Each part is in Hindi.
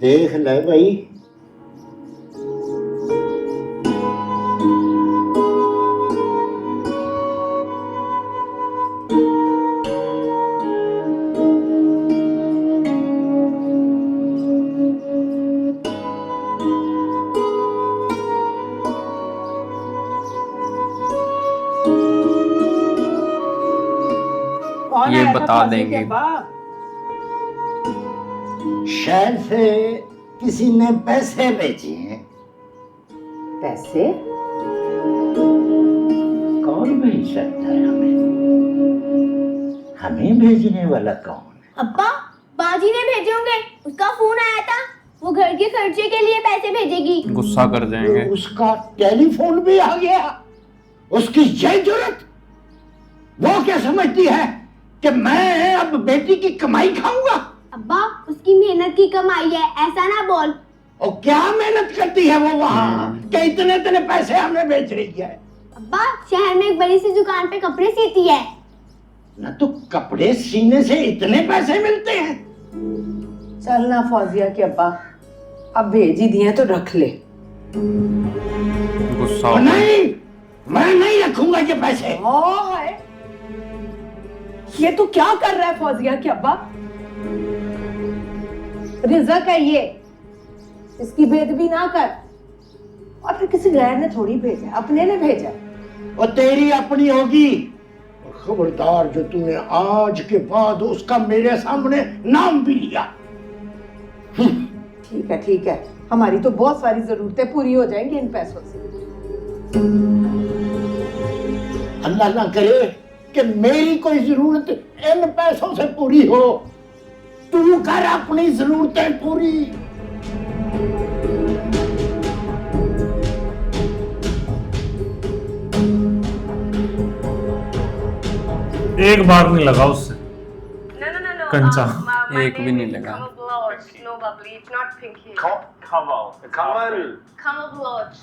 देख ले भाई। ये बता देंगे। शहर से किसी ने पैसे भेजे हैं। पैसे? कौन भेज सकता है हमें? हमें भेजने वाला कौन है? अब्बा, बाजी ने भेजे होंगे। उसका फोन आया था, वो घर के खर्चे के लिए पैसे भेजेगी। गुस्सा कर जाएंगे। तो उसका टेलीफोन भी आ गया। उसकी ये जरूरत, वो क्या समझती है कि मैं अब बेटी की कमाई खाऊंगा? अब्बा, उसकी मेहनत की कमाई है, ऐसा ना बोल। और क्या मेहनत करती है वो वहाँ कि इतने इतने पैसे हमें बेच रही है? अब्बा, शहर में एक बड़ी सी दुकान पे कपड़े सीती है। न तो कपड़े सीने से इतने पैसे मिलते हैं। चलना फौजिया के अब्बा, अब भेज ही दिए तो रख ले। गुस्सा नहीं, मैं नहीं रखूंगा ये पैसे। है ये तो क्या कर रहा है फौजिया के अब्बा? रिज़्क है ये, इसकी बेदबी ना कर। और फिर किसी गैर ने थोड़ी भेजा, अपने ने भेजा। और तेरी अपनी होगी। खबरदार जो तूने आज के बाद उसका मेरे सामने नाम भी लिया। ठीक है, हमारी तो बहुत सारी जरूरतें पूरी हो जाएंगी इन पैसों से। अल्लाह ना करे कि मेरी कोई जरूरत इन पैसों से पूरी हो। तू कर अपनी जरूरतें पूरी। एक बार नहीं लगा उससे कंचा। एक भी नहीं लगा। No bubbly, it's not pinky. Kamal. Kamal Blanche.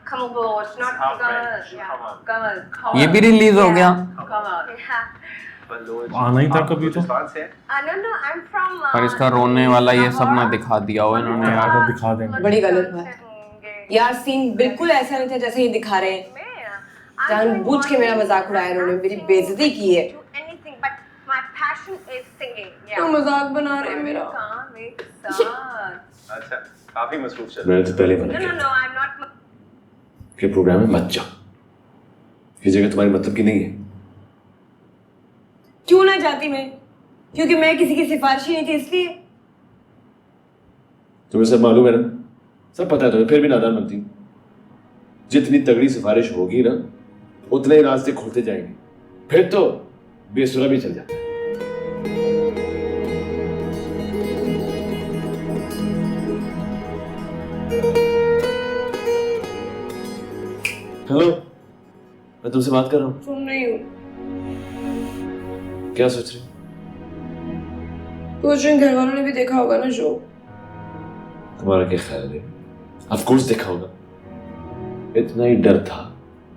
Kamal Blanche, not Kamal. Yeah, Kamal. ये भी रिलीज हो गया। Kamal. Yeah. आना ही था कभी तो। No, I'm from. पर इसका रोने वाला ये सब ना दिखा दिया हो इन्होंने यार। आगे दिखा देंगे। बड़ी गलत बात यार, सीन बिल्कुल ऐसा नहीं था जैसे ये दिखा रहे हैं। जानबूझ के मेरा मजाक उड़ाया इन्होंने, मेरी बेइज्जती की है। Anything, but my passion is singing. Yeah. तो मजाक बना रहे हैं मेरा। अच्छा, काफी मसरूफ चल। मैंने तो पहले मना No, किया I'm not. कि प्रोग्राम में मत जाओ। ये जगह तुम्हारी मतलब की नहीं है। क्यों ना जाती मैं? क्योंकि मैं किसी की सिफारिश ही नहीं थी इसलिए। तुम्हें सब मालूम है ना, सब पता है तुम्हें, फिर भी नादान बनती हो। जितनी तगड़ी सिफारिश होगी ना, उतने ही रास्ते खुलते जाएंगे, फिर तो बेसुरा भी चल जाता है। हेलो, मैं तुमसे बात कर रहा हूँ। सुन रही हूँ। क्या सोच रही हो? सोच रही हूँ घर वालों ने भी देखा होगा ना शो। तुम्हारा क्या ख्याल है? ऑफ कोर्स देखा होगा। इतना ही डर था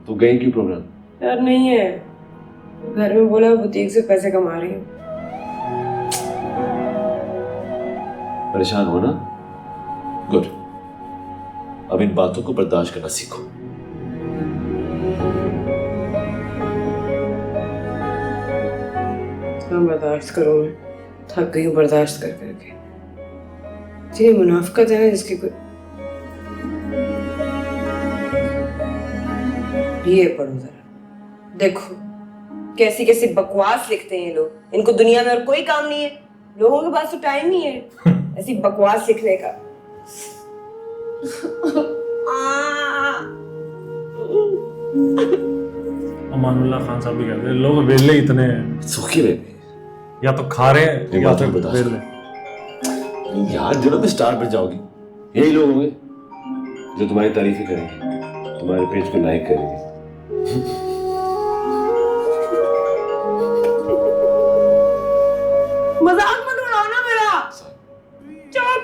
तो गई क्यों प्रोग्राम? यार नहीं है, घर में बोला बुटीक से पैसे कमा रही हूँ। परेशान हो ना? गुड। अब इन बातों को बर्दाश्त करना सीखो। बर्दाश्त करूँ मैं, थक गई हूँ बर्दाश्त कर करके। ये मुनाफिकत है ना जिसकी कोई। ये पढ़ो जरा, देखो कैसी कैसी बकवास लिखते हैं ये लोग। इनको दुनिया में और कोई काम नहीं है, लोगों के पास तो टाइम ही है ऐसी बकवास लिखने का। अमानुल्लाह खान साहब भी कहते हैं लोग वेले इतने हैं। सुखी रहे, या तो खा रहे हैं एक या बात तो मैं बता वेले। यार दिनों में स्टार पर जाओगी, यही लोग होंगे जो तुम्हारी तारीफ ही करेंगे, तुम्हारे पेज को लाइक करेंगे। मजाक मत उड़ाओ ना मेरा। चुप।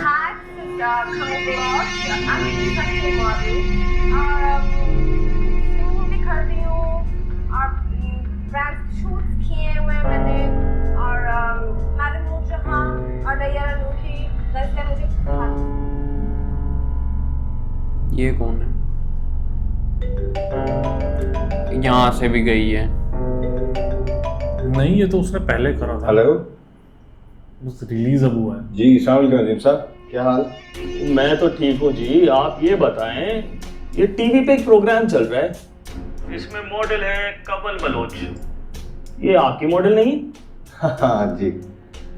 Hi, this is Kamal Blanche. I'm a sexual model. Singing भी कर रही हूँ और ब्रांड शूट्स किए हुए हैं मैंने। लगता है मुझे हाँ। ये कौन है? यहाँ से भी गई है। नहीं, ये तो उसने पहले करा था। हेलो बस रिलीज अब हुआ है। जी, अस्सलाम वालेकुम अजीम साहब, क्या हाल? मैं तो ठीक हूँ जी। आप ये बताएं, ये टीवी पे एक प्रोग्राम चल रहा है, इसमें मॉडल है कमल बलोच। ये आपकी मॉडल नहीं? हाँ जी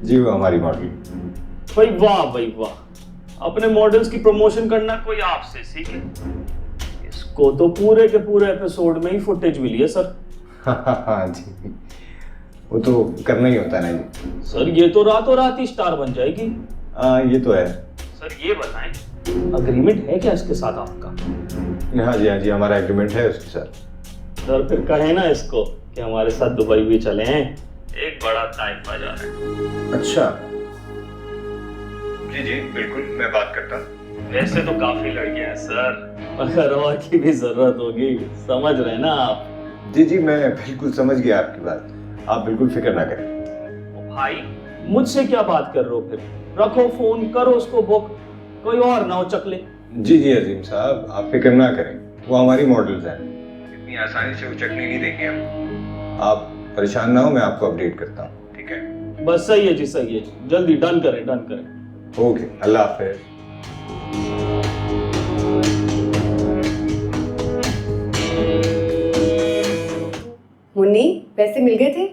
जी, वो हमारी मॉडल। भाई वाह भाई वाह, अपने मॉडल्स की प्रमोशन करना कोई आपसे सीखे। इसको तो पूरे के पूरे एपिसोड में ही फुटेज मिली है सर। हाँ जी, वो तो करना ही होता है ना जी। सर ये तो रातों रात ही स्टार बन जाएगी। ये तो है। सर ये बताएं, अग्रीमेंट है क्या इसके साथ आपका? हाँ जी, हमारा एग्रीमेंट है उसके साथ। सर फिर कहे ना इसको कि हमारे साथ दुबई भी चले हैं, एक बड़ा ताइफा जा रहा है। अच्छा जी, बिल्कुल, मैं बात करता हूँ। वैसे तो काफी लड़कियां हैं सर, अगर और की भी जरूरत होगी, समझ रहे हैं ना आप? जी, मैं बिल्कुल समझ गया आपकी बात, आप बिल्कुल फिक्र ना करें। ओ भाई, मुझसे क्या बात कर रहे हो फिर? रखो फोन, करो उसको बुक, कोई और ना हो चकले। जी अजीम साहब, आप फिक्र ना करें, वो हमारी मॉडल्स हैं, इतनी आसानी से वो चटनी नहीं देंगे हम। आप परेशान ना हो, मैं आपको अपडेट करता हूँ, ठीक है? बस सही है जी, सही है, जल्दी डन करें। ओके, अल्लाह हाफिज। मुन्नी, पैसे मिल गए थे?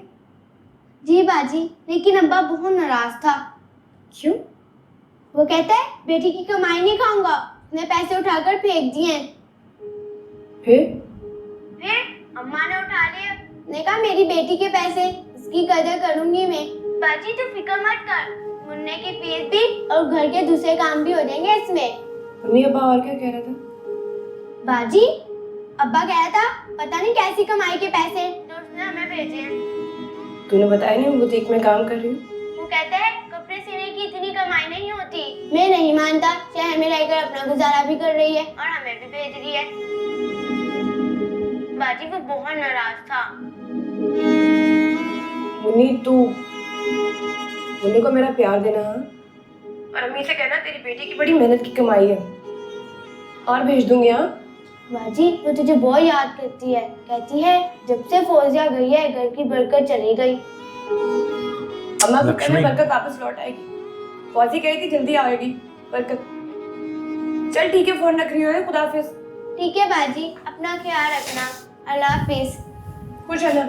जी बाजी, लेकिन अब्बा बहुत नाराज था। क्यों? वो कहता है बेटी की कमाई नहीं खाऊंगा, उसने पैसे उठाकर फेंक दिए। फिर अम्मा ने उठा लिए, ने कहा मेरी बेटी के पैसे, इसकी कदर करूंगी मैं। बाजी तू फिक्र मत कर, मुन्ने की फीस भी और घर के दूसरे काम भी हो जाएंगे इसमें। मुन्नी, अब्बा और क्या कह रहा था? बाजी अब्बा कह रहा था पता नहीं कैसी कमाई के पैसे तो उसने हमें भेजे हैं। तूने बताया नहीं बुटीक में काम कर रही हूँ? वो कहता है कपड़े सिलने की इतनी कमाई नहीं होती। मैं नहीं मानता, शहर में रहकर अपना गुजारा भी कर रही है और हमें भी भेज रही है। बाजी वो बहुत नाराज था। मुन्नी को मेरा प्यार देना, हाँ? और अम्मी से कहना तेरी बेटी की बड़ी मेहनत की कमाई है, और भेज दूंगी। हाँ बाजी वो तुझे बहुत याद करती है, कहती है जब से फौजिया गई है घर की बरकत चली गई। अम्मा को कहना बरकत वापस लौट आएगी, फौजी कही थी जल्दी आएगी बरकत। चल ठीक है, फोन रख रही हूँ, खुदा हाफिज। ठीक है बाजी, अपना ख्याल रखना, अल्लाह हाफिज। खुश रहना।